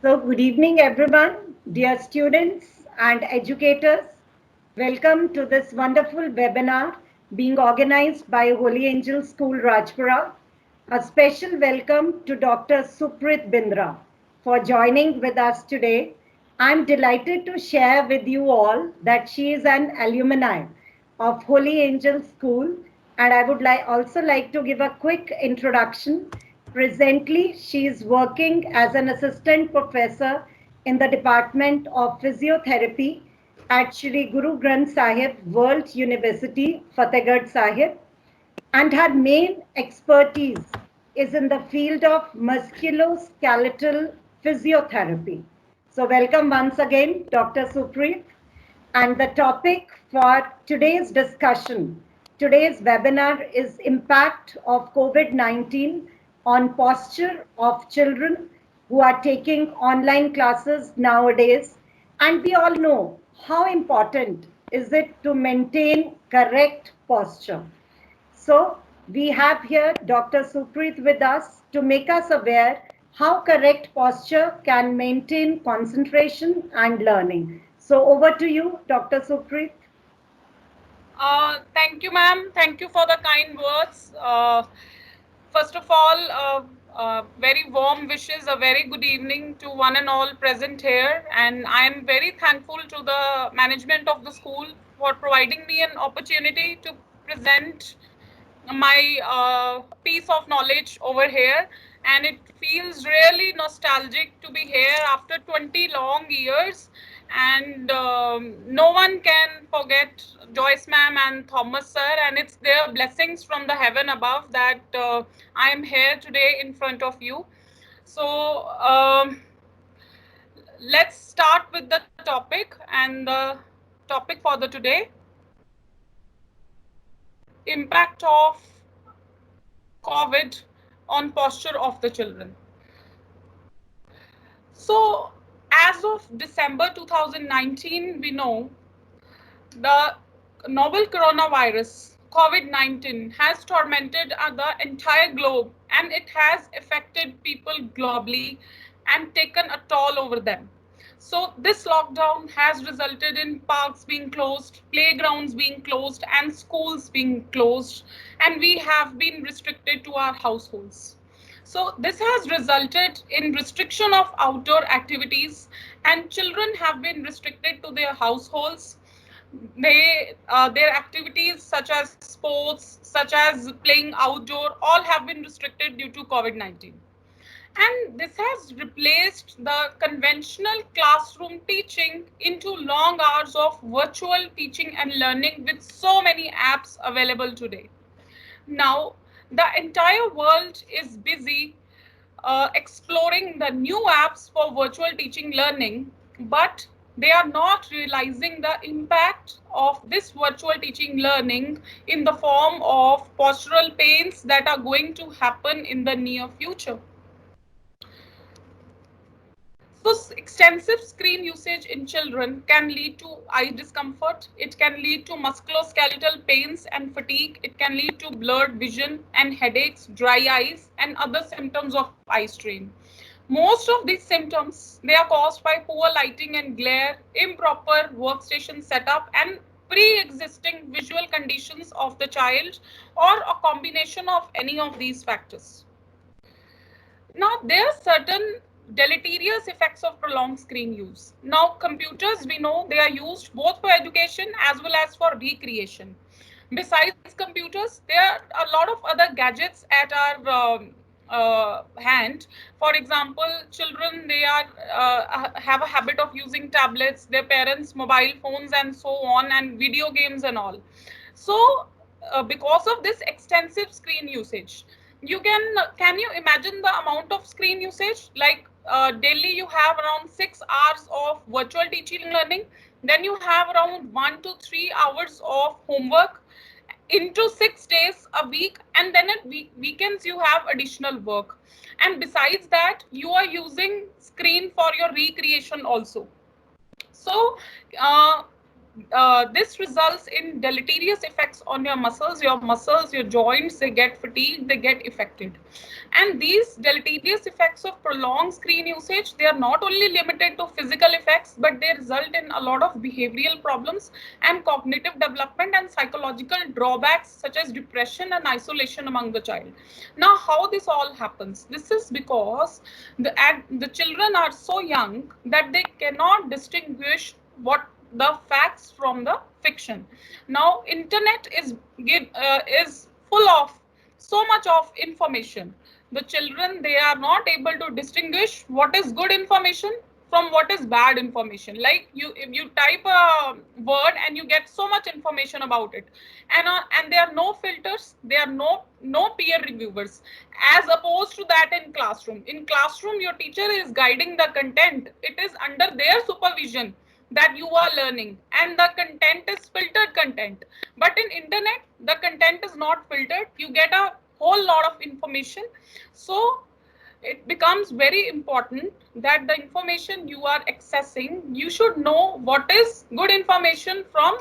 So, good evening, everyone, dear students and educators. Welcome to this wonderful webinar being organized by Holy Angel School, Rajpura. A special welcome to Dr. Suprit Bindra for joining with us today. I'm delighted to share with you all that she is an alumni of Holy Angel School, and I would also like to give a quick introduction. Presently, she is working as an assistant professor in the Department of Physiotherapy at Shri Guru Granth Sahib World University, Fatehgarh Sahib, and her main expertise is in the field of musculoskeletal physiotherapy. So, welcome once again, Dr. Supreet. And the topic for today's discussion, today's webinar is impact of COVID-19 on posture of children who are taking online classes nowadays. And we all know how important is it to maintain correct posture. So we have here Dr. Supreet with us to make us aware how correct posture can maintain concentration and learning. So over to you, Dr. Supreet. Thank you, ma'am. Thank you for the kind words. First of all, very warm wishes, a very good evening to one and all present here. And I am very thankful to the management of the school for providing me an opportunity to present my piece of knowledge over here. And it feels really nostalgic to be here after 20 long years. And no one can forget Joyce ma'am and Thomas sir, and it's their blessings from the heaven above that I am here today in front of you. So let's start with the topic, and the topic for the today: impact of COVID on posture of the children. So, as of December 2019, we know the novel coronavirus, COVID-19, has tormented the entire globe, and it has affected people globally and taken a toll over them. So, this lockdown has resulted in parks being closed, playgrounds being closed, and schools being closed, and we have been restricted to our households. So this has resulted in restriction of outdoor activities, and children have been restricted to their households. Their activities such as sports, such as playing outdoor, all have been restricted due to COVID-19. And this has replaced the conventional classroom teaching into long hours of virtual teaching and learning with so many apps available today. Now, the entire world is busy exploring the new apps for virtual teaching learning, but they are not realizing the impact of this virtual teaching learning in the form of postural pains that are going to happen in the near future. So extensive screen usage in children can lead to eye discomfort. It can lead to musculoskeletal pains and fatigue. It can lead to blurred vision and headaches, dry eyes, and other symptoms of eye strain. Most of these symptoms, they are caused by poor lighting and glare, improper workstation setup, and pre-existing visual conditions of the child, or a combination of any of these factors. Now, there are certain deleterious effects of prolonged screen use. Now, computers, we know they are used both for education as well as for recreation. Besides computers, there are a lot of other gadgets at our hand. For example, children, they are have a habit of using tablets, their parents' mobile phones, and so on, and video games and all. So, because of this extensive screen usage, you can you imagine the amount of screen usage? Like daily, you have around 6 hours of virtual teaching learning. Then you have around 1 to 3 hours of homework into 6 days a week, and then at weekends you have additional work. And besides that, you are using screen for your recreation also. So, uh, this results in deleterious effects on your muscles, your joints, they get fatigued, they get affected. And these deleterious effects of prolonged screen usage, they are not only limited to physical effects, but they result in a lot of behavioral problems and cognitive development and psychological drawbacks such as depression and isolation among the child. Now, how this all happens? This is because the children are so young that they cannot distinguish what the facts from the fiction. Now, internet is full of so much of information. The children, they are not able to distinguish what is good information from what is bad information. Like if you type a word and you get so much information about it, and there are no filters, there are no peer reviewers, as opposed to that in classroom. In classroom, your teacher is guiding the content. It is under their supervision that you are learning, and the content is filtered content. But in internet, the content is not filtered. You get a whole lot of information. So it becomes very important that the information you are accessing, you should know what is good information from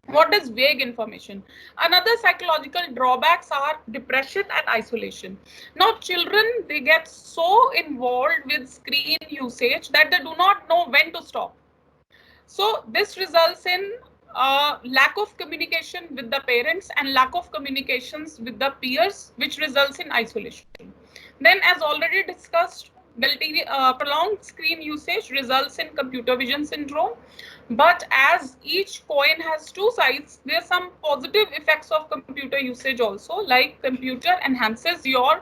what is vague information. Another psychological drawbacks are depression and isolation. Now, children, they get so involved with screen usage that they do not know when to stop. So this results in lack of communication with the parents and lack of communications with the peers, which results in isolation. Then, as already discussed, prolonged screen usage results in computer vision syndrome. But as each coin has two sides, there are some positive effects of computer usage also, like computer enhances your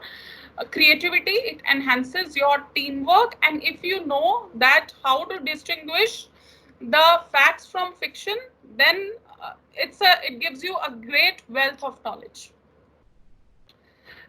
creativity, it enhances your teamwork, and if you know that how to distinguish the facts from fiction, then it gives you a great wealth of knowledge.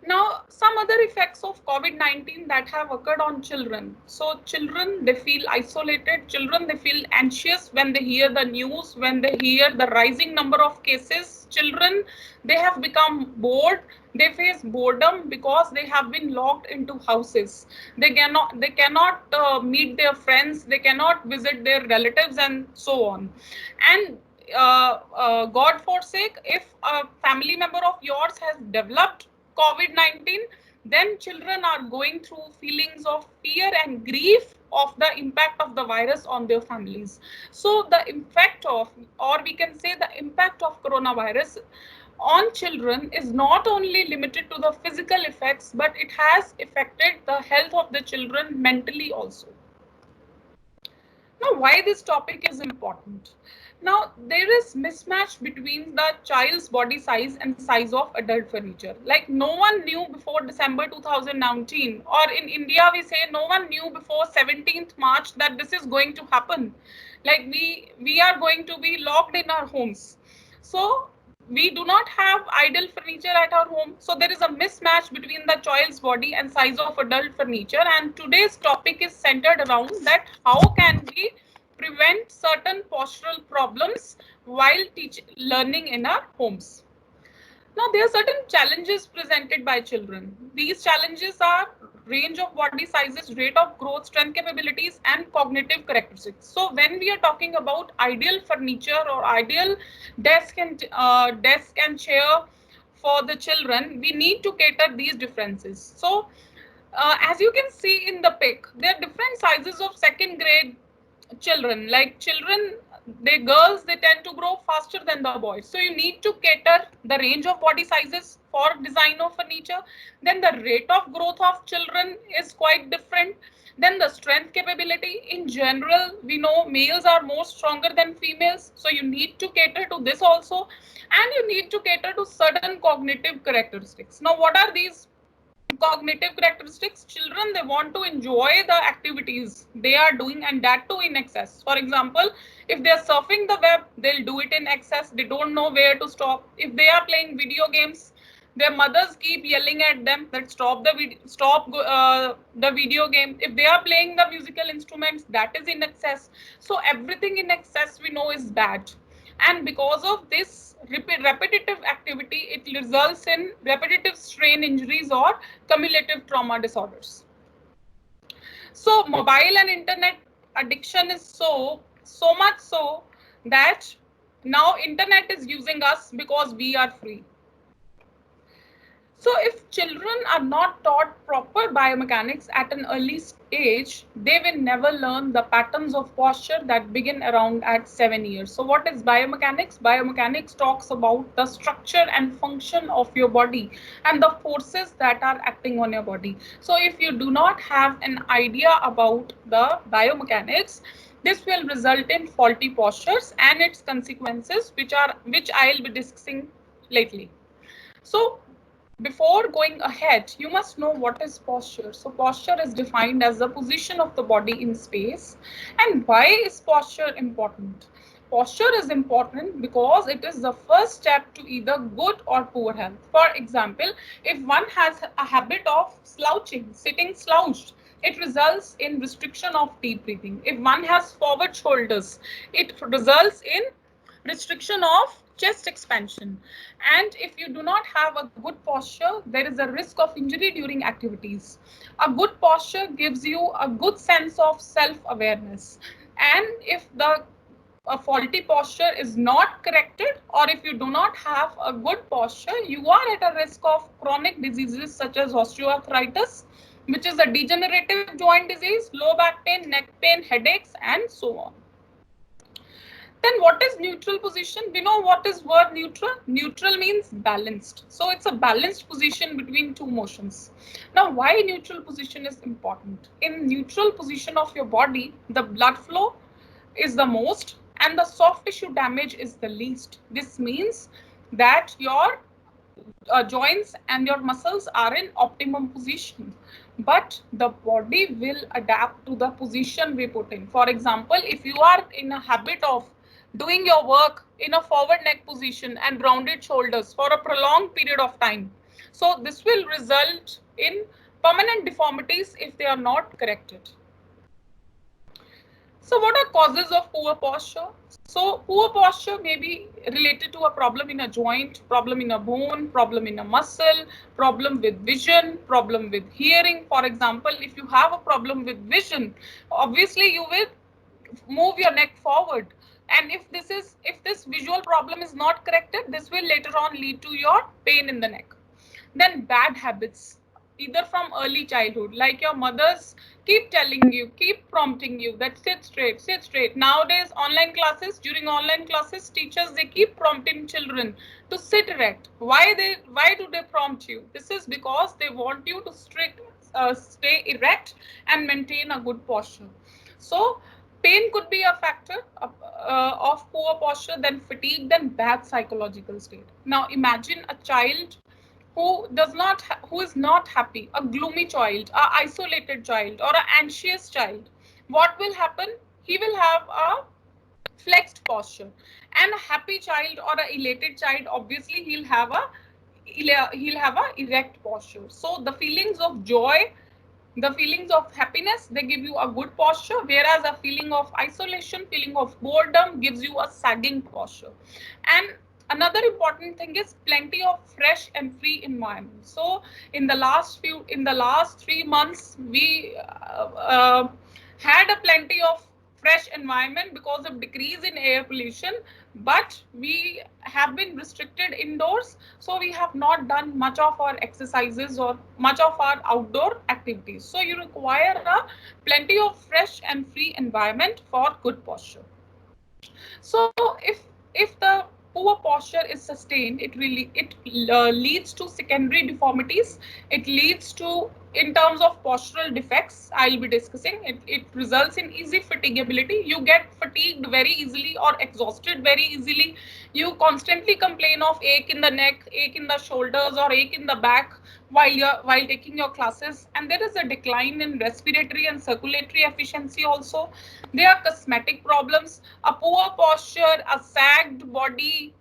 Now, some other effects of COVID-19 that have occurred on children. So children, they feel isolated. Children, they feel anxious when they hear the news, when they hear the rising number of cases. Children, they have become bored. They face boredom because they have been locked into houses. They cannot meet their friends. They cannot visit their relatives and so on. And God forsake, if a family member of yours has developed COVID-19, then children are going through feelings of fear and grief of the impact of the virus on their families. So the effect of, or we can say the impact of coronavirus on children is not only limited to the physical effects, but it has affected the health of the children mentally also. Now, why this topic is important? Now, there is mismatch between the child's body size and size of adult furniture. Like no one knew before December 2019, or in India, we say no one knew before 17th March that this is going to happen. Like we are going to be locked in our homes. So we do not have ideal furniture at our home. So there is a mismatch between the child's body and size of adult furniture. And today's topic is centered around that how can we prevent certain postural problems while learning in our homes. Now, there are certain challenges presented by children. These challenges are range of body sizes, rate of growth, strength capabilities, and cognitive characteristics. So when we are talking about ideal furniture or ideal desk and chair for the children, we need to cater these differences. So as you can see in the pic, there are different sizes of second grade children. Like children, the girls, they tend to grow faster than the boys. So you need to cater the range of body sizes for design of furniture. Then the rate of growth of children is quite different. Then the strength capability. In general, we know males are more stronger than females. So you need to cater to this also. And you need to cater to certain cognitive characteristics. Now, what are these cognitive characteristics? Children, they want to enjoy the activities they are doing, and that too in excess. For example, if they are surfing the web, they'll do it in excess. They don't know where to stop. If they are playing video games, their mothers keep yelling at them that stop the video game. If they are playing the musical instruments, that is in excess. So everything in excess we know is bad. And because of this repetitive activity, it results in repetitive strain injuries or cumulative trauma disorders. So mobile and internet addiction is so much so that Now internet is using us because we are free. So if children are not taught proper biomechanics at an early stage, they will never learn the patterns of posture that begin around at 7 years. So what is biomechanics? Biomechanics talks about the structure and function of your body and the forces that are acting on your body. So if you do not have an idea about the biomechanics, this will result in faulty postures and its consequences, which I'll be discussing lately. So before going ahead, you must know what is posture. So posture is defined as the position of the body in space. And why is posture important? Posture is important because it is the first step to either good or poor health. For example, if one has a habit of slouching, sitting slouched, it results in restriction of deep breathing. If one has forward shoulders, it results in restriction of chest expansion. And if you do not have a good posture, there is a risk of injury during activities. A good posture gives you a good sense of self-awareness. And if the a faulty posture is not corrected, or if you do not have a good posture, you are at a risk of chronic diseases such as osteoarthritis, which is a degenerative joint disease, low back pain, neck pain, headaches, and so on. Then what is neutral position? We know what is word neutral. Neutral means balanced. So it's a balanced position between two motions. Now, why neutral position is important? In neutral position of your body, the blood flow is the most and the soft tissue damage is the least. This means that your joints and your muscles are in optimum position, but the body will adapt to the position we put in. For example, if you are in a habit of doing your work in a forward neck position and rounded shoulders for a prolonged period of time, so this will result in permanent deformities if they are not corrected. So what are causes of poor posture? So poor posture may be related to a problem in a joint, problem in a bone, problem in a muscle, problem with vision, problem with hearing. For example, if you have a problem with vision, obviously you will move your neck forward. And if this visual problem is not corrected, this will later on lead to your pain in the neck. Then bad habits, either from early childhood, like your mothers keep telling you, keep prompting you that sit straight, sit straight. Nowadays, during online classes, teachers, they keep prompting children to sit erect. Why do they prompt you? This is because they want you to stay erect and maintain a good posture. So pain could be a factor of poor posture, then fatigue, then bad psychological state. Now imagine a child who is not happy, a gloomy child, a isolated child, or an anxious child. What will happen? He will have a flexed posture. And a happy child or an elated child, obviously he'll have a erect posture. So the feelings of joy, the feelings of happiness, they give you a good posture, whereas a feeling of isolation, feeling of boredom gives you a sagging posture. And another important thing is plenty of fresh and free environment. So in the last 3 months, we had a plenty of fresh environment because of decrease in air pollution, but we have been restricted indoors, so we have not done much of our exercises or much of our outdoor activities. So you require a plenty of fresh and free environment for good posture. So if the poor posture is sustained, it leads to secondary deformities. It leads to, in terms of postural defects, I'll be discussing. It results in easy fatigability. You get fatigued very easily or exhausted very easily. You constantly complain of ache in the neck, ache in the shoulders, or ache in the back while taking your classes. And there is a decline in respiratory and circulatory efficiency also. There are cosmetic problems, a poor posture, a sagged body,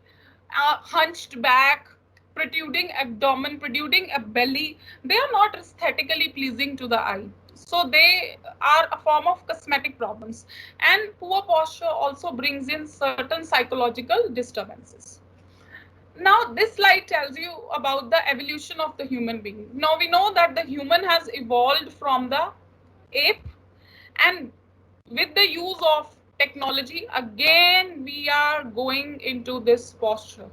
a hunched back, protruding abdomen, protruding a belly. They are not aesthetically pleasing to the eye. So they are a form of cosmetic problems. And poor posture also brings in certain psychological disturbances. Now, this slide tells you about the evolution of the human being. Now, we know that the human has evolved from the ape, and with the use of technology, again we are going into this posture.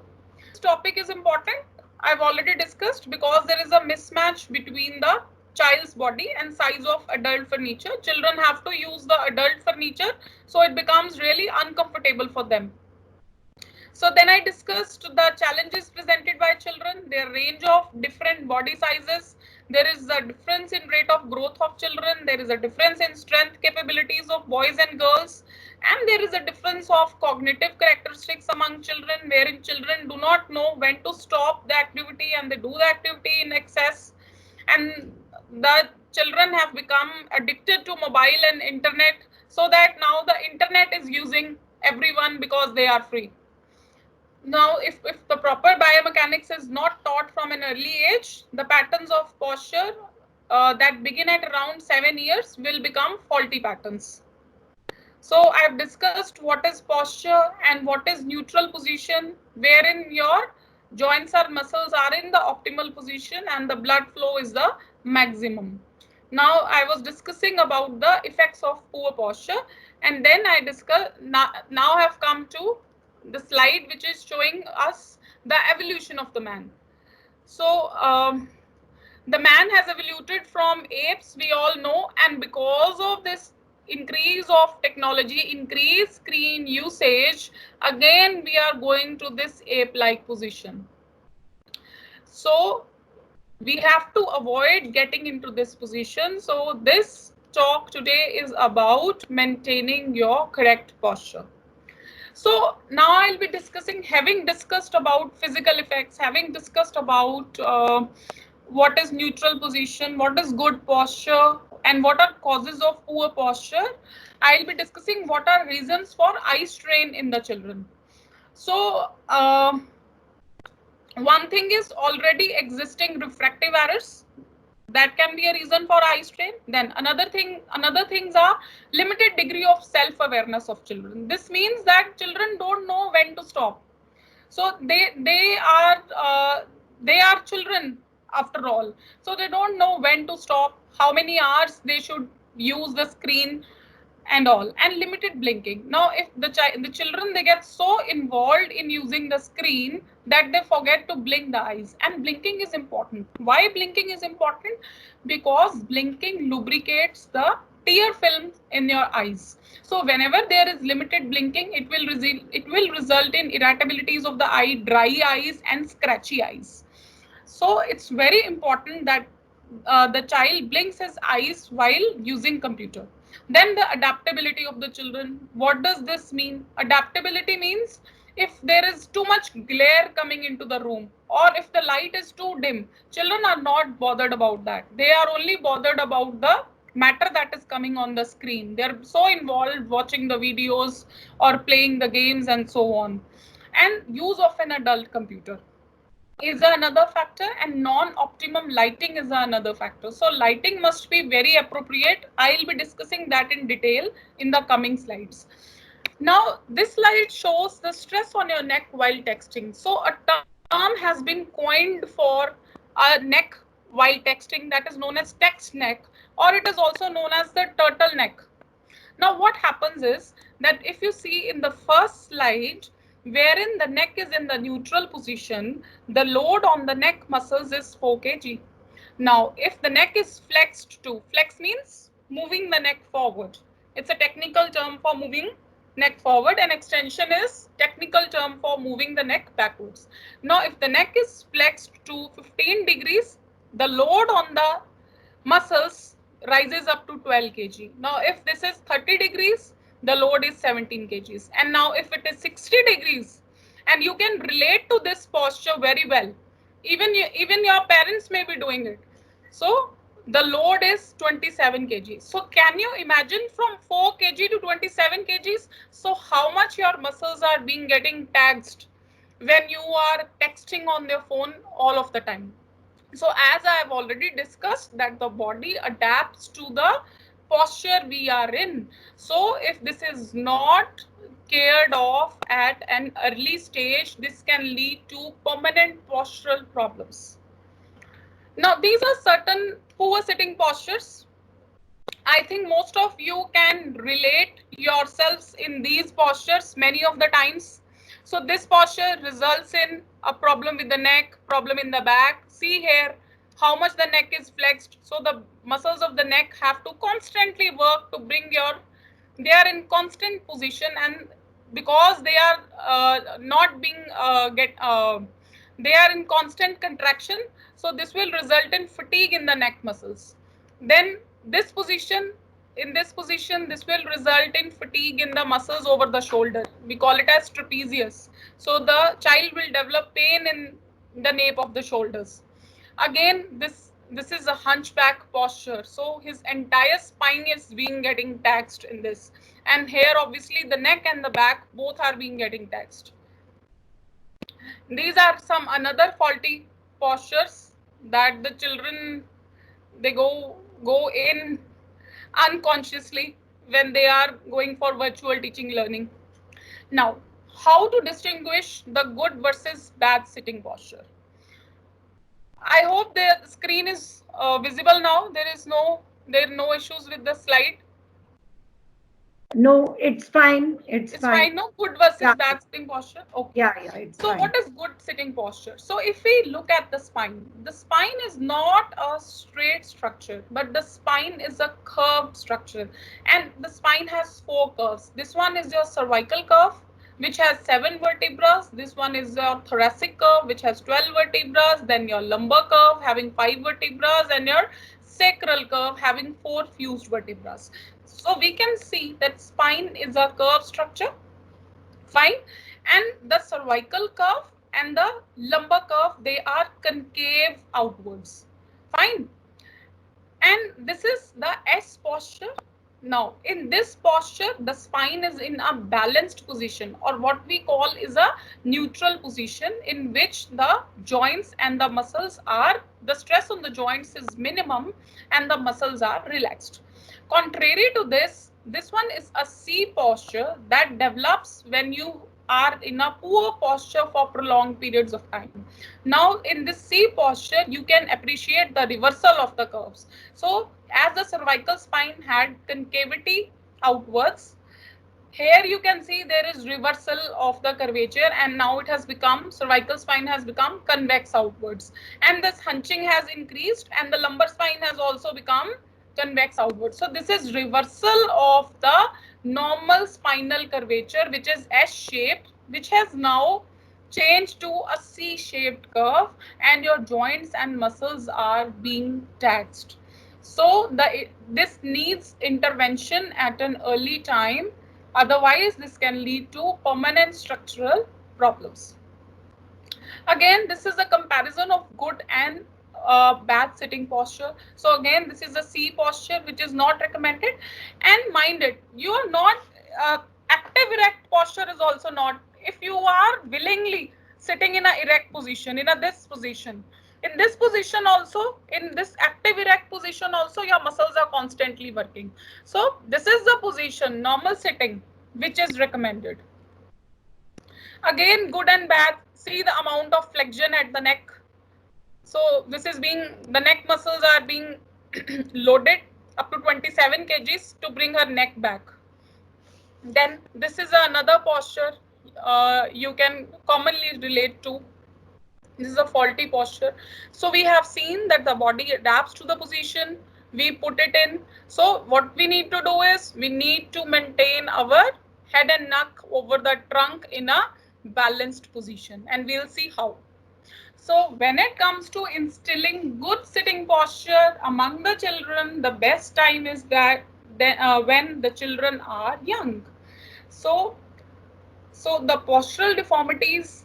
This topic is important. I've already discussed because there is a mismatch between the child's body and size of adult furniture. Children have to use the adult furniture, so it becomes really uncomfortable for them. So then I discussed the challenges presented by children, their range of different body sizes. There is a difference in rate of growth of children. There is a difference in strength capabilities of boys and girls. And there is a difference of cognitive characteristics among children, wherein children do not know when to stop the activity and they do the activity in excess. And the children have become addicted to mobile and internet, so that now the internet is using everyone because they are free. Now, if the proper biomechanics is not taught from an early age, the patterns of posture that begin at around 7 years will become faulty patterns. So I have discussed what is posture and what is neutral position, wherein your joints or muscles are in the optimal position and the blood flow is the maximum. Now I was discussing about the effects of poor posture, and then I discuss now have come to the slide which is showing us the evolution of the man. So the man has evolved from apes, we all know, and because of this increase of technology, increased screen usage, again we are going to this ape-like position. So we have to avoid getting into this position. So this talk today is about maintaining your correct posture. So now I'll be discussing, having discussed about physical effects, having discussed about what is neutral position, what is good posture, and what are causes of poor posture. I'll be discussing what are reasons for eye strain in the children. So one thing is already existing refractive errors. That can be a reason for eye strain. Then another things are limited degree of self-awareness of children. This means that children don't know when to stop. So they are children after all. So they don't know when to stop, how many hours they should use the screen and all, and limited blinking. Now if the children, they get so involved in using the screen that they forget to blink the eyes, and blinking is important. Why blinking is important? Because blinking lubricates the tear film in your eyes. So whenever there is limited blinking, it will result in irritabilities of the eye, dry eyes and scratchy eyes. So it's very important that the child blinks his eyes while using computer. Then the adaptability of the children. What does this mean? Adaptability means if there is too much glare coming into the room, or if the light is too dim, children are not bothered about that. They are only bothered about the matter that is coming on the screen. They're so involved watching the videos or playing the games and so on. And use of an adult computer is another factor, and non-optimum lighting is another factor. So lighting must be very appropriate. I'll be discussing that in detail in the coming slides. Now this slide shows the stress on your neck while texting. So a term has been coined for a neck while texting, that is known as text neck, or it is also known as the turtleneck. Now what happens is that if you see in the first slide, wherein the neck is in the neutral position, the load on the neck muscles is 4 kg. Now if the neck is flexed to, flex means moving the neck forward. It's a technical term for moving neck forward, and extension is technical term for moving the neck backwards. Now if the neck is flexed to 15 degrees, the load on the muscles rises up to 12 kg. Now if this is 30 degrees, the load is 17 kgs. And now if it is 60 degrees, and you can relate to this posture very well, even your parents may be doing it. So the load is 27 kg. So can you imagine from 4 kg to 27 kgs? So how much your muscles are being getting taxed when you are texting on your phone all of the time. So as I have already discussed, that the body adapts to the posture we are in. So if this is not cared of at an early stage, this can lead to permanent postural problems. Now these are certain poor sitting postures. I think most of you can relate yourselves in these postures many of the times. So this posture results in a problem with the neck, problem in the back. See here how much the neck is flexed. So the muscles of the neck have to constantly work to bring they are in constant position, and because they are not being they are in constant contraction, so this will result in fatigue in the neck muscles. Then this position this will result in fatigue in the muscles over the shoulder. We call it as trapezius. So the child will develop pain in the nape of the shoulders. Again, this is a hunchback posture, so his entire spine is being getting taxed in this, and here obviously the neck and the back both are being getting taxed. These are some another faulty postures that the children they go in unconsciously when they are going for virtual teaching learning. Now, how to distinguish the good versus bad sitting posture? I hope the screen is visible now. There are no issues with the slide. No, it's fine. It's fine. No, good versus bad sitting posture. Okay. Yeah, it's so fine. What is good sitting posture? So if we look at the spine is not a straight structure, but the spine is a curved structure, and the spine has 4 curves. This one is your cervical curve, which has 7 vertebrae. This one is your thoracic curve, which has 12 vertebrae. Then your lumbar curve having 5 vertebrae, and your sacral curve having 4 fused vertebrae. So we can see that spine is a curved structure, fine, and the cervical curve and the lumbar curve, they are concave outwards, fine. And this is the S posture. Now, in this posture, the spine is in a balanced position, or what we call is a neutral position, in which the joints and the muscles are, the stress on the joints is minimum and the muscles are relaxed. Contrary to this one is a C posture that develops when you are in a poor posture for prolonged periods of time. Now, in this C posture, you can appreciate the reversal of the curves. So, as the cervical spine had concavity outwards, here you can see there is reversal of the curvature, and now it has become, cervical spine has become convex outwards, and this hunching has increased, and the lumbar spine has also become convex outwards. So this is reversal of the normal spinal curvature, which is S-shaped, which has now changed to a C-shaped curve, and your joints and muscles are being taxed. So this needs intervention at an early time. Otherwise, this can lead to permanent structural problems. Again, this is a comparison of good and bad sitting posture. So again, this is a C posture, which is not recommended. And mind it, you are not active erect posture is also not. If you are willingly sitting in a erect position, in this position, in this position also, in this active erect position also, your muscles are constantly working. So this is the position, normal sitting, which is recommended. Again, good and bad. See the amount of flexion at the neck. So this is the neck muscles are being loaded up to 27 kgs to bring her neck back. Then this is another posture you can commonly relate to. This is a faulty posture. So we have seen that the body adapts to the position, we put it in. So what we need to do is we need to maintain our head and neck over the trunk in a balanced position, and we'll see how. So when it comes to instilling good sitting posture among the children, the best time is that when the children are young. So the postural deformities,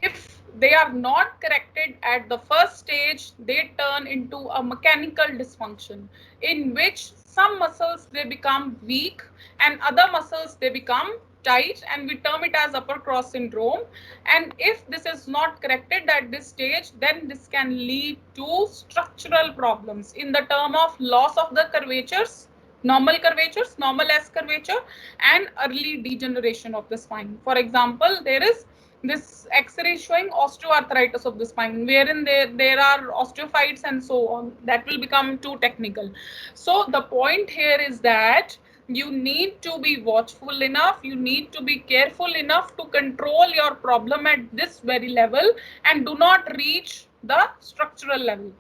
if they are not corrected at the first stage, they turn into a mechanical dysfunction, in which some muscles they become weak and other muscles they become tight, and we term it as upper cross syndrome. And if this is not corrected at this stage, then this can lead to structural problems in the term of loss of the curvatures, normal S curvature, and early degeneration of the spine. For example, there is this X-ray showing osteoarthritis of the spine, wherein there are osteophytes and so on. That will become too technical. So the point here is that You need to be watchful enough, you need to be careful enough to control your problem at this very level and do not reach the structural level.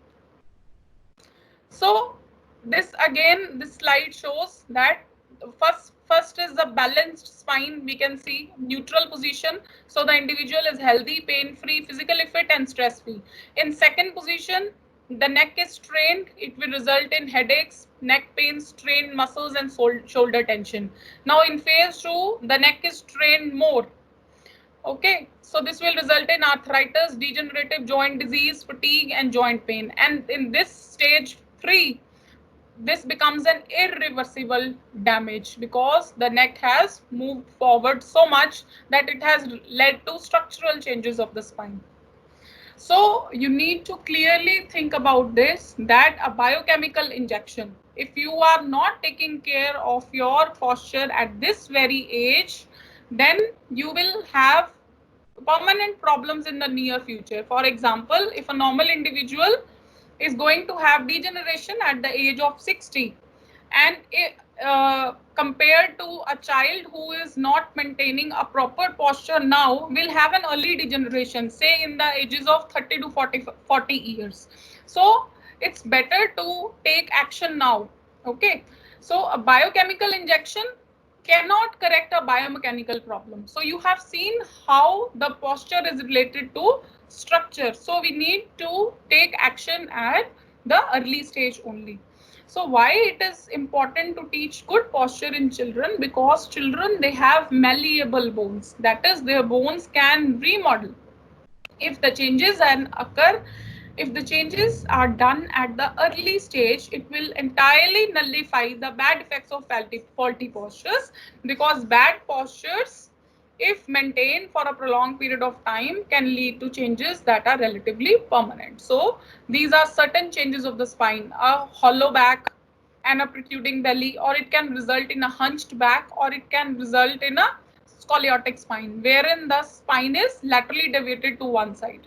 So this again, this slide shows that first is the balanced spine. We can see neutral position. So the individual is healthy, pain-free, physically fit and stress-free. In second position, the neck is strained. It will result in headaches, neck pain, strained muscles and shoulder tension. Now in phase 2, the neck is strained more. Okay, so this will result in arthritis, degenerative joint disease, fatigue and joint pain. And in this stage 3, this becomes an irreversible damage because the neck has moved forward so much that it has led to structural changes of the spine. So you need to clearly think about this, that a biochemical injection, if you are not taking care of your posture at this very age, then you will have permanent problems in the near future. For example, if a normal individual is going to have degeneration at the age of 60 and compared to a child who is not maintaining a proper posture now, will have an early degeneration, say in the ages of 30 to 40 years. So it's better to take action now. Okay, so a biochemical injection cannot correct a biomechanical problem. So you have seen how the posture is related to structure. So we need to take action at the early stage only. So why it is important to teach good posture in children? Because children, they have malleable bones. That is, their bones can remodel. If the changes occur, if the changes are done at the early stage, it will entirely nullify the bad effects of faulty postures, because bad postures, if maintained for a prolonged period of time, can lead to changes that are relatively permanent. So these are certain changes of the spine: a hollow back and a protruding belly, or it can result in a hunched back, or it can result in a scoliotic spine, wherein the spine is laterally deviated to one side.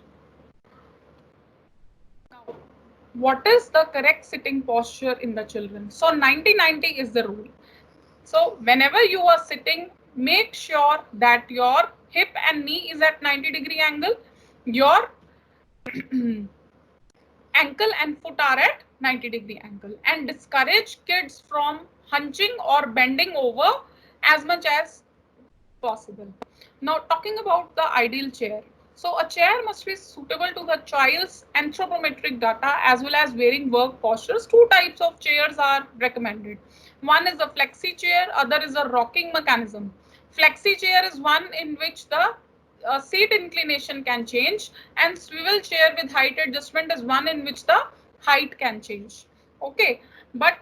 Now, what is the correct sitting posture in the children? So 90-90 is the rule. So whenever you are sitting, make sure that your hip and knee is at 90-degree angle, your ankle and foot are at 90-degree angle, and discourage kids from hunching or bending over as much as possible. Now, talking about the ideal chair. So a chair must be suitable to the child's anthropometric data as well as varying work postures. Two types of chairs are recommended. One is a flexi chair, other is a rocking mechanism. Flexi chair is one in which the seat inclination can change, and swivel chair with height adjustment is one in which the height can change. Okay, but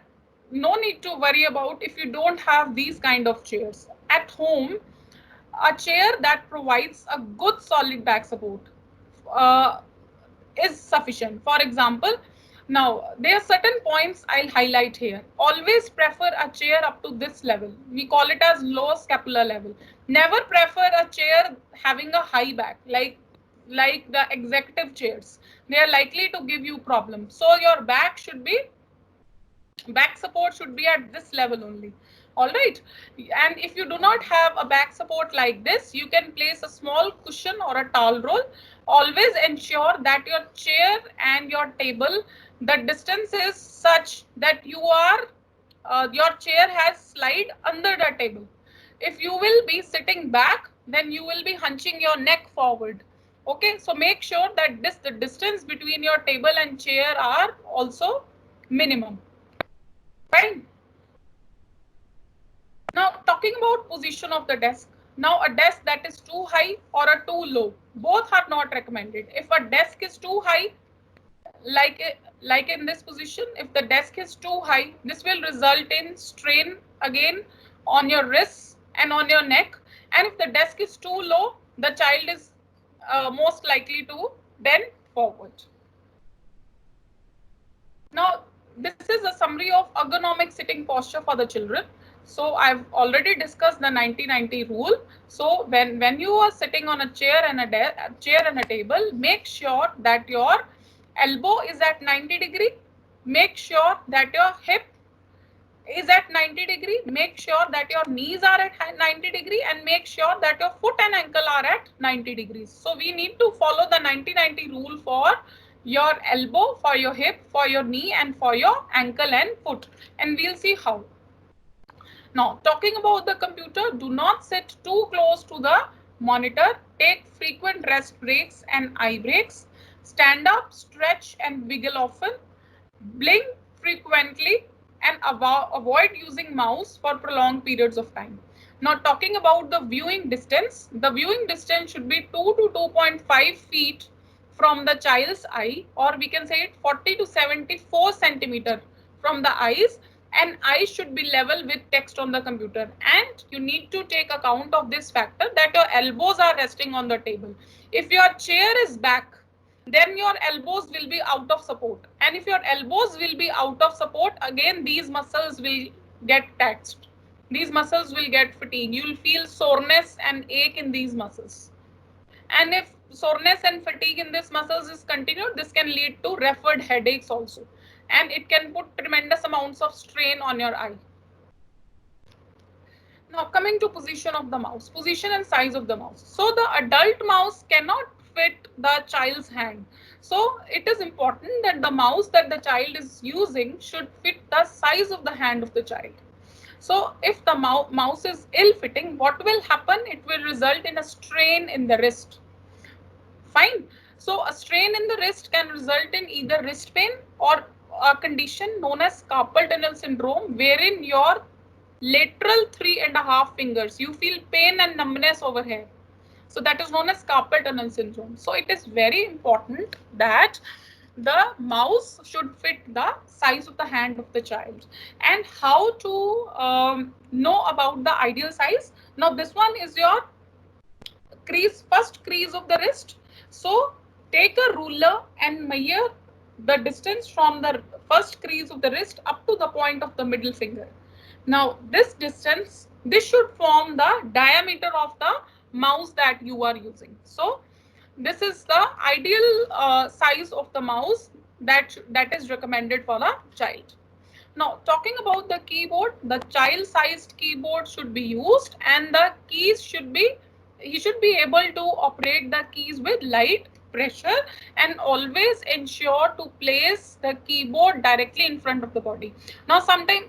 no need to worry about if you don't have these kind of chairs. At home, a chair that provides a good solid back support uh, is sufficient. For example, now there are certain points I'll highlight here. Always prefer a chair up to this level. We call it as low scapular level. Never prefer a chair having a high back, like the executive chairs. They are likely to give you problems. So your back support should be at this level only. All right, and if you do not have a back support like this, you can place a small cushion or a towel roll. Always ensure that your chair and your table, the distance is such that your chair has slide under the table. If you will be sitting back, then you will be hunching your neck forward. Okay, so make sure that the distance between your table and chair are also minimum. Fine. Now, talking about position of the desk. Now, a desk that is too high or a too low, both are not recommended. If a desk is too high, like in this position, if the desk is too high, this will result in strain again on your wrists and on your neck. And if the desk is too low, the child is most likely to bend forward. Now, this is a summary of ergonomic sitting posture for the children. So I've already discussed the 90-90 rule. So when you are sitting on a chair and a table, make sure that your elbow is at 90 degree. Make sure that your hip is at 90 degree, make sure that your knees are at 90 degree and make sure that your foot and ankle are at 90 degrees. So we need to follow the 90-90 rule for your elbow, for your hip, for your knee and for your ankle and foot, and we'll see how. Now, talking about the computer, do not sit too close to the monitor. Take frequent rest breaks and eye breaks. Stand up, stretch and wiggle often. Blink frequently and avoid using mouse for prolonged periods of time. Now, talking about the viewing distance should be 2 to 2.5 feet from the child's eye, or we can say it 40 to 74 centimeter from the eyes, and eyes should be level with text on the computer. And you need to take account of this factor that your elbows are resting on the table. If your chair is back, then your elbows will be out of support. And if your elbows will be out of support, again, these muscles will get taxed. These muscles will get fatigued. You will feel soreness and ache in these muscles. And if soreness and fatigue in these muscles is continued, this can lead to referred headaches also. And it can put tremendous amounts of strain on your eye. Now, coming to position of the mouse, position and size of the mouse. So the adult mouse cannot fit the child's hand. So it is important that the mouse that the child is using should fit the size of the hand of the child. So if the mouse is ill-fitting, what will happen? It will result in a strain in the wrist. Fine. So a strain in the wrist can result in either wrist pain or a condition known as carpal tunnel syndrome, wherein your lateral 3.5 fingers, you feel pain and numbness over here. So that is known as carpal tunnel syndrome. So it is very important that the mouse should fit the size of the hand of the child. And how to know about the ideal size? Now this one is your first crease of the wrist. So take a ruler and measure the distance from the first crease of the wrist up to the point of the middle finger. Now this distance, this should form the diameter of the mouse that you are using. So this is the ideal size of the mouse that is recommended for a child. Now, talking about the keyboard, the child-sized keyboard should be used, and the keys should be, he should be able to operate the keys with light pressure, and always ensure to place the keyboard directly in front of the body. Now,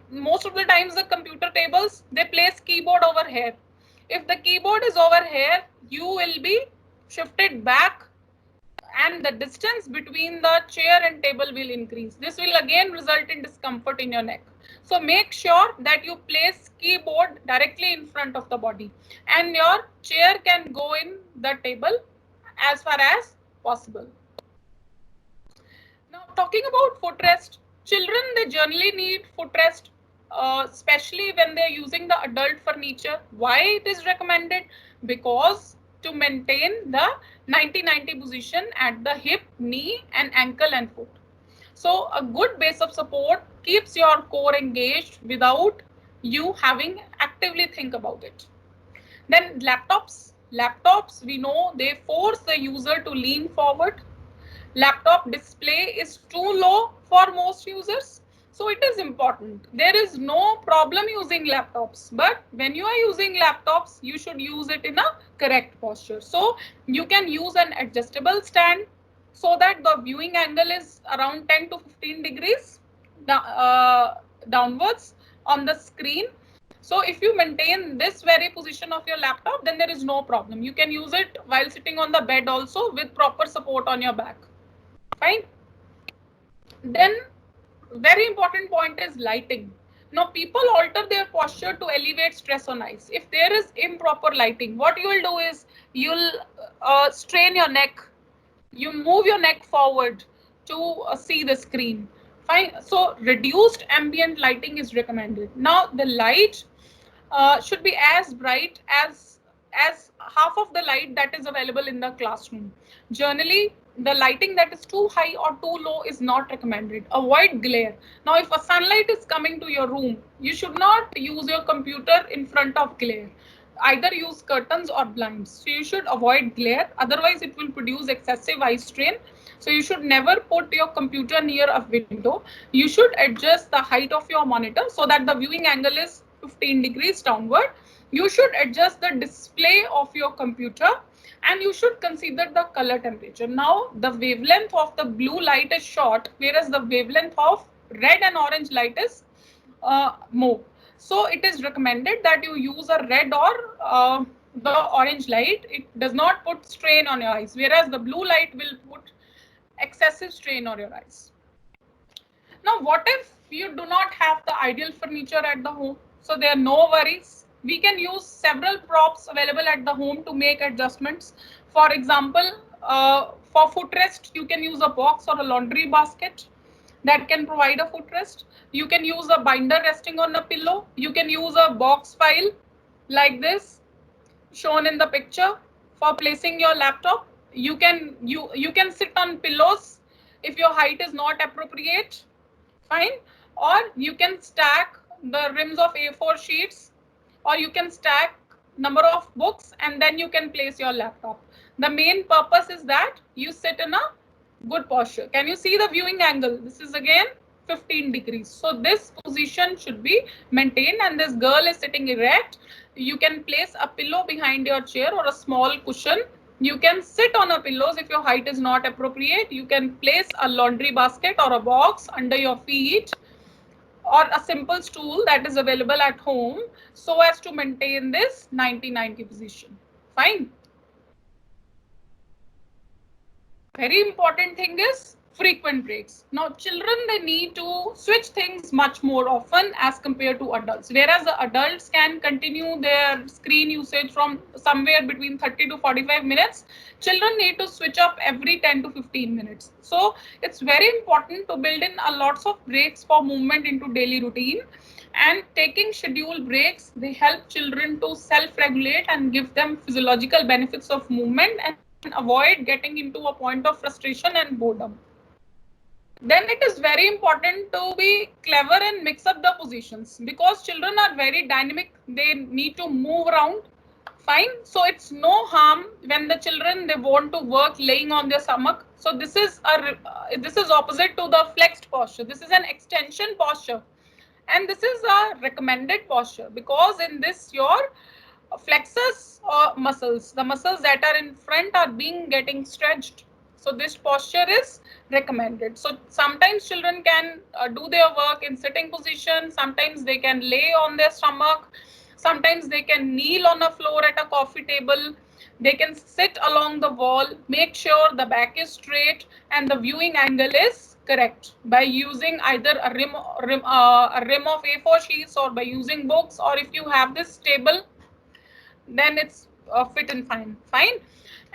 most of the times the computer tables, they place keyboard over here. If the keyboard is over here, you will be shifted back and the distance between the chair and table will increase. This will again result in discomfort in your neck. So make sure that you place keyboard directly in front of the body, and your chair can go in the table as far as possible. Now, talking about footrest, children, they generally need footrest, especially when they're using the adult furniture. Why it is recommended? Because to maintain the 90-90 position at the hip, knee, and ankle and foot. So a good base of support keeps your core engaged without you having actively think about it. Then laptops, we know they force the user to lean forward. Laptop display is too low for most users. So it is important. There is no problem using laptops, but when you are using laptops, you should use it in a correct posture. So you can use an adjustable stand so that the viewing angle is around 10 to 15 degrees downwards on the screen. So if you maintain this very position of your laptop, then there is no problem. You can use it while sitting on the bed also with proper support on your back. Fine. Then very important point is lighting. Now people alter their posture to alleviate stress on eyes. If there is improper lighting, what you will do is you'll strain your neck. You move your neck forward to see the screen. Fine. So reduced ambient lighting is recommended. Now the light should be as bright as half of the light that is available in the classroom. Generally, the lighting that is too high or too low is not recommended. Avoid glare. Now, if a sunlight is coming to your room, you should not use your computer in front of glare. either use curtains or blinds. So you should avoid glare, otherwise it will produce excessive eye strain. So you should never put your computer near a window. You should adjust the height of your monitor so that the viewing angle is 15 degrees downward. You should adjust the display of your computer, and you should consider the color temperature. Now, the wavelength of the blue light is short, whereas the wavelength of red and orange light is more. So it is recommended that you use a red or the orange light. It does not put strain on your eyes, whereas the blue light will put excessive strain on your eyes. Now, what if you do not have the ideal furniture at the home? So there are no worries. We can use several props available at the home to make adjustments. For example, for footrest, you can use a box or a laundry basket that can provide a footrest. You can use a binder resting on a pillow. You can use a box file like this shown in the picture for placing your laptop. You can sit on pillows if your height is not appropriate, fine, or you can stack the rims of A4 sheets, or you can stack number of books, and then you can place your laptop. The main purpose is that you sit in a good posture. Can you see the viewing angle? This is again 15 degrees. So this position should be maintained, and this girl is sitting erect. You can place a pillow behind your chair or a small cushion. You can sit on a pillows if your height is not appropriate. You can place a laundry basket or a box under your feet, or a simple stool that is available at home, so as to maintain this 90-90 position. Fine. Very important thing is frequent breaks. Now, children, they need to switch things much more often as compared to adults. Whereas the adults can continue their screen usage from somewhere between 30 to 45 minutes, children need to switch up every 10 to 15 minutes. So it's very important to build in a lots of breaks for movement into daily routine. And taking scheduled breaks, they help children to self-regulate and give them physiological benefits of movement and avoid getting into a point of frustration and boredom. Then it is very important to be clever and mix up the positions, because children are very dynamic. They need to move around. Fine. So it's no harm when the children, they want to work laying on their stomach. So this is opposite to the flexed posture. This is an extension posture, and this is a recommended posture, because in this your flexors or muscles, the muscles that are in front are getting stretched. So this posture is recommended. So sometimes children can do their work in sitting position. Sometimes they can lay on their stomach. Sometimes they can kneel on a floor at a coffee table. They can sit along the wall. Make sure the back is straight and the viewing angle is correct by using either a rim of A4 sheets, or by using books, or if you have this table, then it's fit and fine.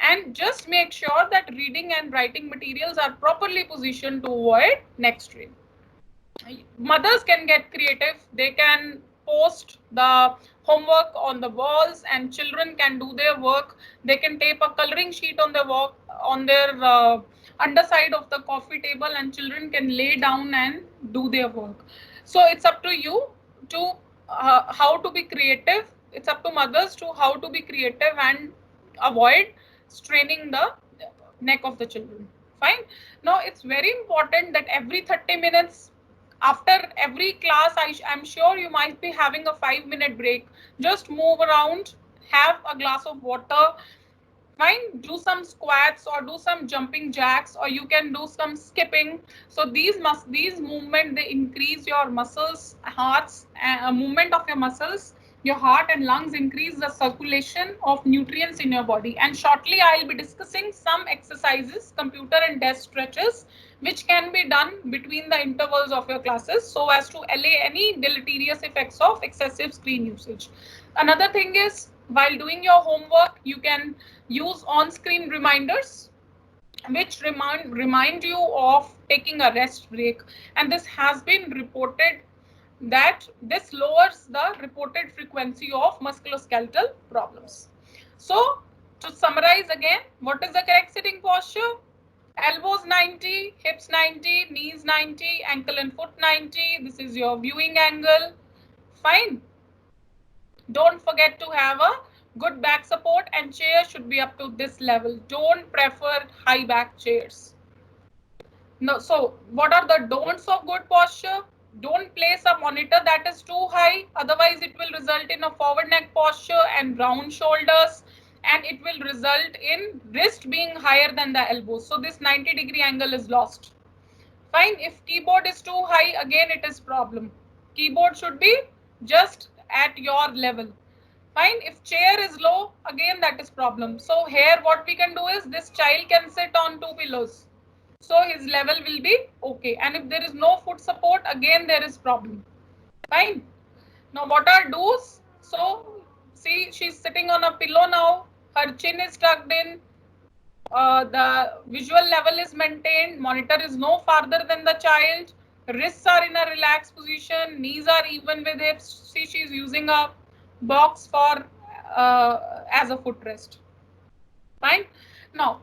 And just make sure that reading and writing materials are properly positioned to avoid neck strain. Mothers can get creative. They can post the homework on the walls, and children can do their work. They can tape a coloring sheet on the wall, on their underside of the coffee table, and children can lay down and do their work. So it's up to you to how to be creative. It's up to mothers to how to be creative and avoid straining the neck of the children. Fine. Now it's very important that every 30 minutes, after every class, I'm sure you might be having a 5-minute break. Just move around, have a glass of water, fine, do some squats or do some jumping jacks, or you can do some skipping. So these movement, they increase your muscles, movement of your muscles. Your heart and lungs increase the circulation of nutrients in your body. And shortly, I'll be discussing some exercises, computer and desk stretches, which can be done between the intervals of your classes so as to allay any deleterious effects of excessive screen usage. Another thing is, while doing your homework, you can use on-screen reminders which remind you of taking a rest break. And this has been reported that this lowers the reported frequency of musculoskeletal problems. So to summarize again, what is the correct sitting posture? Elbows 90, hips 90, knees 90, ankle and foot 90. This is your viewing angle. Fine. Don't forget to have a good back support, and chair should be up to this level. Don't prefer high back chairs. No, so what are the don'ts of good posture? Don't place a monitor that is too high, otherwise it will result in a forward neck posture and round shoulders, and it will result in wrist being higher than the elbows. So this 90-degree angle is lost. Fine, if keyboard is too high, again it is problem. Keyboard should be just at your level. Fine, if chair is low, again that is problem. So here what we can do is this child can sit on two pillows. So his level will be okay. And if there is no foot support, again there is problem. Fine. Now what are do's? So see, she's sitting on a pillow now. Her chin is tucked in. The visual level is maintained. Monitor is no farther than the child. Wrists are in a relaxed position. Knees are even with hips. See, she's using a box for as a footrest. Fine. Now,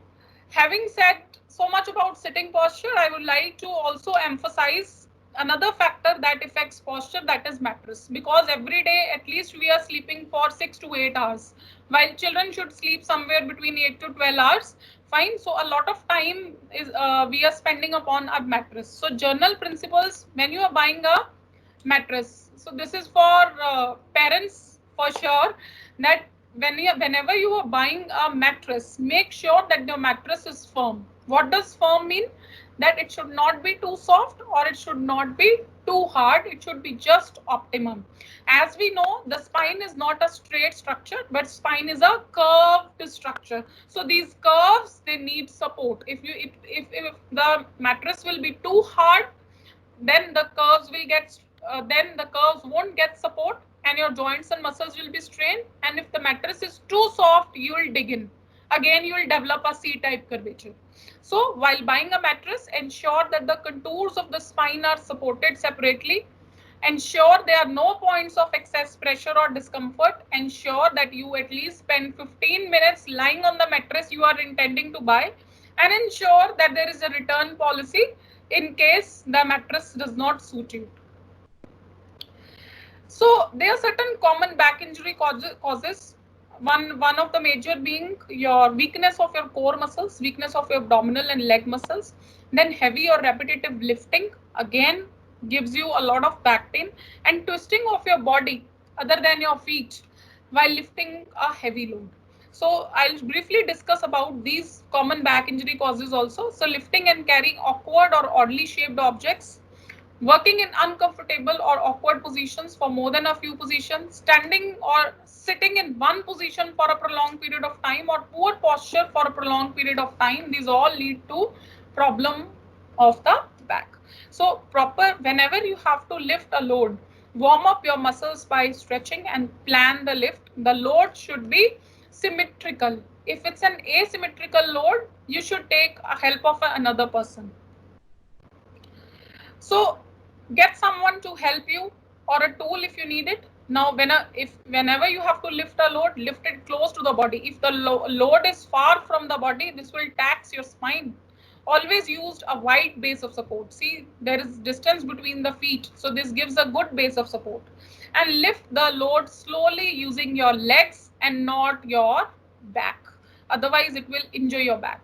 having said so much about sitting posture, I would like to also emphasize another factor that affects posture, that is mattress, because every day at least we are sleeping for 6 to 8 hours, while children should sleep somewhere between 8 to 12 hours. Fine. So a lot of time is we are spending upon a mattress. So journal principles when you are buying a mattress. So this is for parents for sure, that whenever you are buying a mattress, make sure that the mattress is firm. What does firm mean? That it should not be too soft or it should not be too hard. It should be just optimum. As we know, the spine is not a straight structure, but spine is a curved structure. So these curves, they need support. If the mattress will be too hard, then the curves will get then the curves won't get support and your joints and muscles will be strained. And if the mattress is too soft, you will dig in. Again, you will develop a C-type curvature. So while buying a mattress, ensure that the contours of the spine are supported separately. Ensure there are no points of excess pressure or discomfort. Ensure that you at least spend 15 minutes lying on the mattress you are intending to buy, and ensure that there is a return policy in case the mattress does not suit you. So there are certain common back injury causes. One of the major being your weakness of your core muscles, weakness of your abdominal and leg muscles. Then heavy or repetitive lifting, again gives you a lot of back pain, and twisting of your body other than your feet while lifting a heavy load. So I'll briefly discuss about these common back injury causes also. So lifting and carrying awkward or oddly shaped objects, working in uncomfortable or awkward positions for more than a few positions, standing or sitting in one position for a prolonged period of time, or poor posture for a prolonged period of time. These all lead to problem of the back. So whenever you have to lift a load, warm up your muscles by stretching and plan the lift. The load should be symmetrical. If it's an asymmetrical load, you should take help of another person. So get someone to help you, or a tool if you need it. Now, whenever you have to lift a load, lift it close to the body. If the load is far from the body, this will tax your spine. Always use a wide base of support. See, there is distance between the feet, so this gives a good base of support. And lift the load slowly using your legs and not your back. Otherwise, it will injure your back.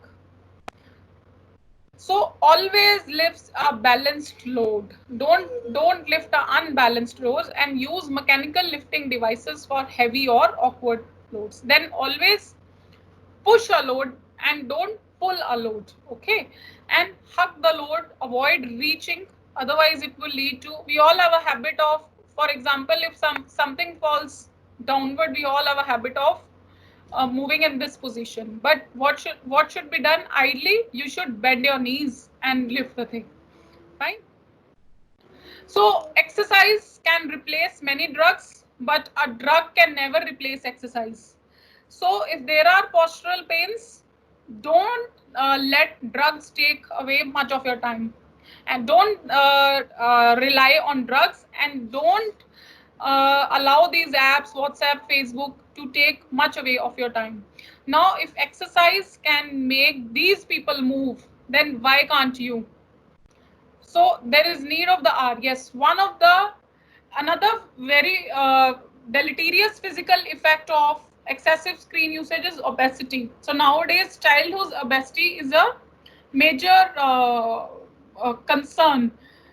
So always lift a balanced load. Don't lift an unbalanced load, and use mechanical lifting devices for heavy or awkward loads. Then always push a load and don't pull a load. Okay, and hug the load. Avoid reaching. Otherwise, it will lead to. We all have a habit of, for example, if something falls downward, we all have a habit of moving in this position. But what should be done? Ideally, you should bend your knees and lift the thing. Fine. So exercise can replace many drugs, but a drug can never replace exercise. So if there are postural pains, don't let drugs take away much of your time, and don't rely on drugs, and don't allow these apps, WhatsApp, Facebook, to take much away of your time. Now, if exercise can make these people move, then why can't you? So there is need of the hour. Yes, another very deleterious physical effect of excessive screen usage is obesity. So nowadays, childhood obesity is a major concern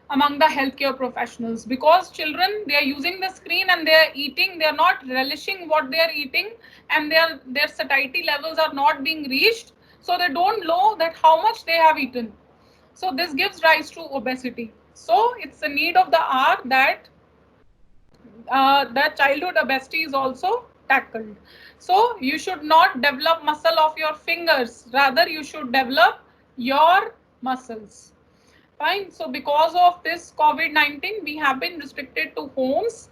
among the healthcare professionals, because children, they are using the screen and they are eating, they are not relishing what they are eating, and their satiety levels are not being reached, so they don't know that how much they have eaten. So this gives rise to obesity. So it's a need of the hour that the childhood obesity is also tackled. So you should not develop muscle of your fingers, rather you should develop your muscles. Fine. So because of this COVID-19, we have been restricted to homes,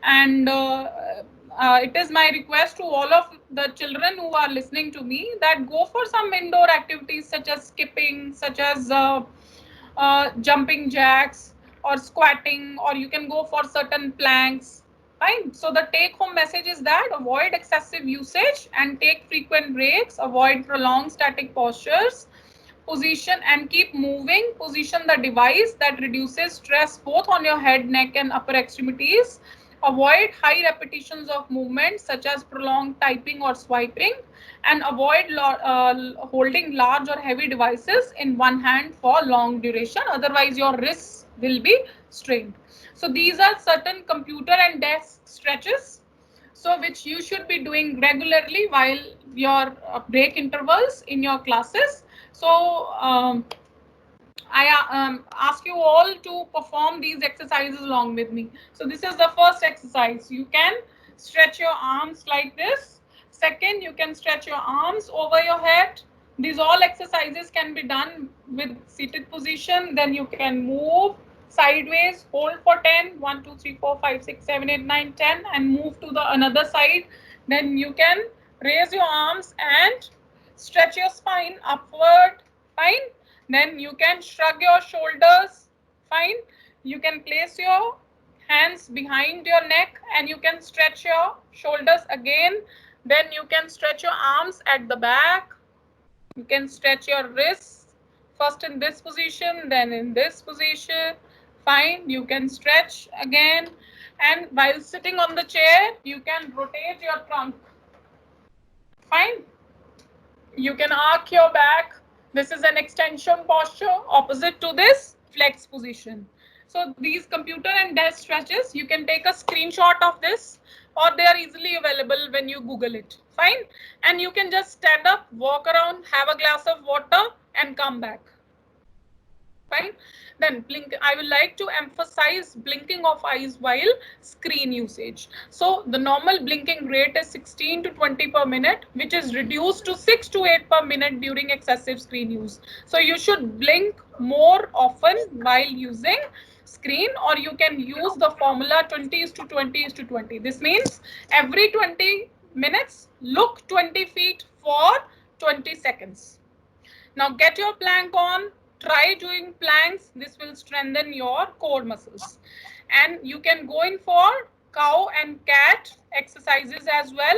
and it is my request to all of the children who are listening to me that go for some indoor activities such as skipping, such as jumping jacks or squatting, or you can go for certain planks. Fine. So the take home message is that avoid excessive usage and take frequent breaks, avoid prolonged static postures, position and keep moving, position the device that reduces stress both on your head, neck and upper extremities. Avoid high repetitions of movements such as prolonged typing or swiping, and avoid holding large or heavy devices in one hand for long duration, otherwise your wrists will be strained. So these are certain computer and desk stretches, so which you should be doing regularly while your break intervals in your classes. So I ask you all to perform these exercises along with me. So this is the first exercise. You can stretch your arms like this. Second, you can stretch your arms over your head. These all exercises can be done with seated position. Then you can move sideways, hold for 10, 1, 2, 3, 4, 5, 6, 7, 8, 9, 10, and move to the another side. Then you can raise your arms and stretch your spine upward. Fine. Then you can shrug your shoulders. Fine. You can place your hands behind your neck and you can stretch your shoulders again. Then you can stretch your arms at the back. You can stretch your wrists first in this position, then in this position. Fine. You can stretch again. And while sitting on the chair, you can rotate your trunk. Fine. You can arc your back. This is an extension posture opposite to this flex position. So these computer and desk stretches, you can take a screenshot of this, or they are easily available when you Google it. Fine. And you can just stand up, walk around, have a glass of water and come back. Fine. Then blink. I would like to emphasize blinking of eyes while screen usage. So the normal blinking rate is 16 to 20 per minute, which is reduced to 6 to 8 per minute during excessive screen use. So you should blink more often while using screen, or you can use the formula 20 is to 20 is to 20. This means every 20 minutes, look 20 feet for 20 seconds. Now get your plank on. Try doing planks. This will strengthen your core muscles. And you can go in for cow and cat exercises as well.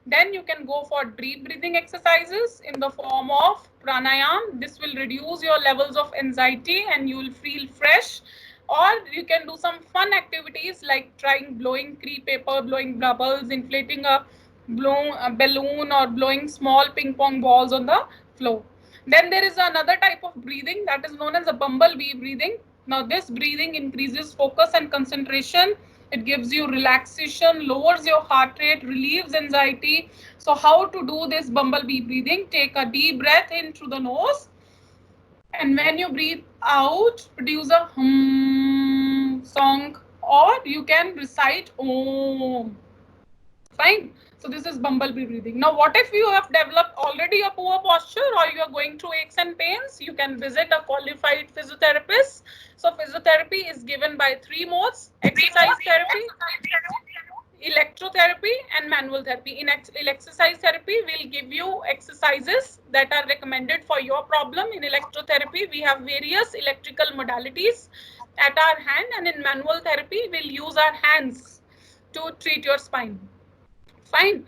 Then you can go for deep breathing exercises in the form of pranayam. This will reduce your levels of anxiety and you will feel fresh. Or you can do some fun activities like trying blowing crepe paper, blowing bubbles, inflating a balloon, or blowing small ping pong balls on the floor. Then there is another type of breathing that is known as a bumblebee breathing. Now this breathing increases focus and concentration. It gives you relaxation, lowers your heart rate, relieves anxiety. So how to do this bumblebee breathing? Take a deep breath in through the nose. And when you breathe out, produce a hum song, or you can recite om. Fine. So this is bumblebee breathing. Now, what if you have developed already a poor posture, or you are going through aches and pains? You can visit a qualified physiotherapist. So physiotherapy is given by 3 modes: exercise therapy, electrotherapy and manual therapy. In exercise therapy, we'll give you exercises that are recommended for your problem. In electrotherapy, we have various electrical modalities at our hand, and in manual therapy, we'll use our hands to treat your spine. Fine.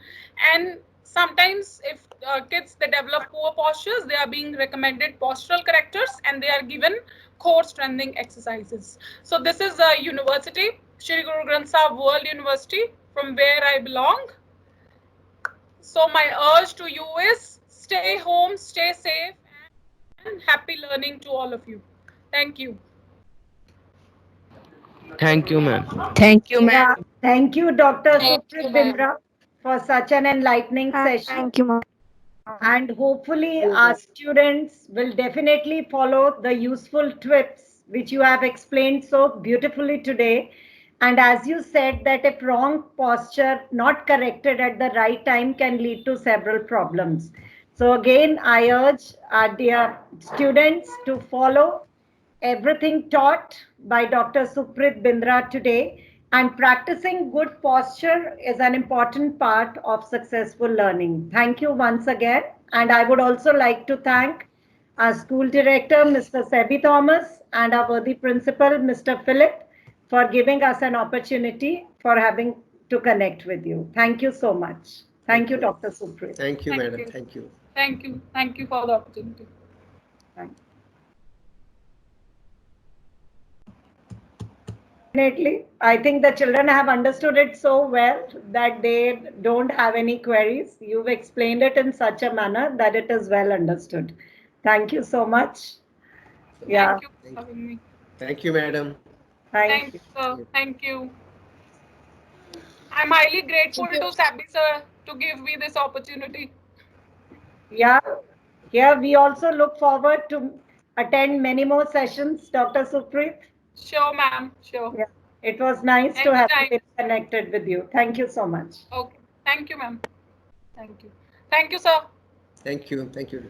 And sometimes if kids, they develop poor postures, they are being recommended postural correctors and they are given core strengthening exercises. So this is a university, Shri Guru Granth Sahib World University, from where I belong. So my urge to you is stay home, stay safe, and happy learning to all of you. Thank you. Thank you, ma'am. Thank you, Yeah, ma'am. thank you, Dr. Thank Suprit you, ma'am. Bindra, for such an enlightening session. Thank you, ma'am. And hopefully, our students will definitely follow the useful tips which you have explained so beautifully today. And as you said, that a wrong posture not corrected at the right time can lead to several problems. So, again, I urge our dear students to follow everything taught by Dr. Suprit Bindra today. And practicing good posture is an important part of successful learning. Thank you once again. And I would also like to thank our school director, Mr. Sebi Thomas, and our worthy principal, Mr. Philip, for giving us an opportunity for having to connect with you. Thank you so much. Thank you, Dr. Suprit. Thank you, Thank madam. you. Thank you. Thank you. Thank you for the opportunity. Thank you. Definitely. I think the children have understood it so well that they don't have any queries. You've explained it in such a manner that it is well understood. Thank you so much. Yeah, Thank you for having me. Thank you, madam. thank Thank you. you, sir. Thank you. I'm highly grateful to Sabby sir to give me this opportunity. Yeah, here we also look forward to attend many more sessions, Dr. Supreet. Sure, ma'am. Sure. Yeah, it was nice to have Anytime. been connected with you. Thank you so much. Okay. Thank you, ma'am. Thank you. Thank you, sir. Thank you. Thank you.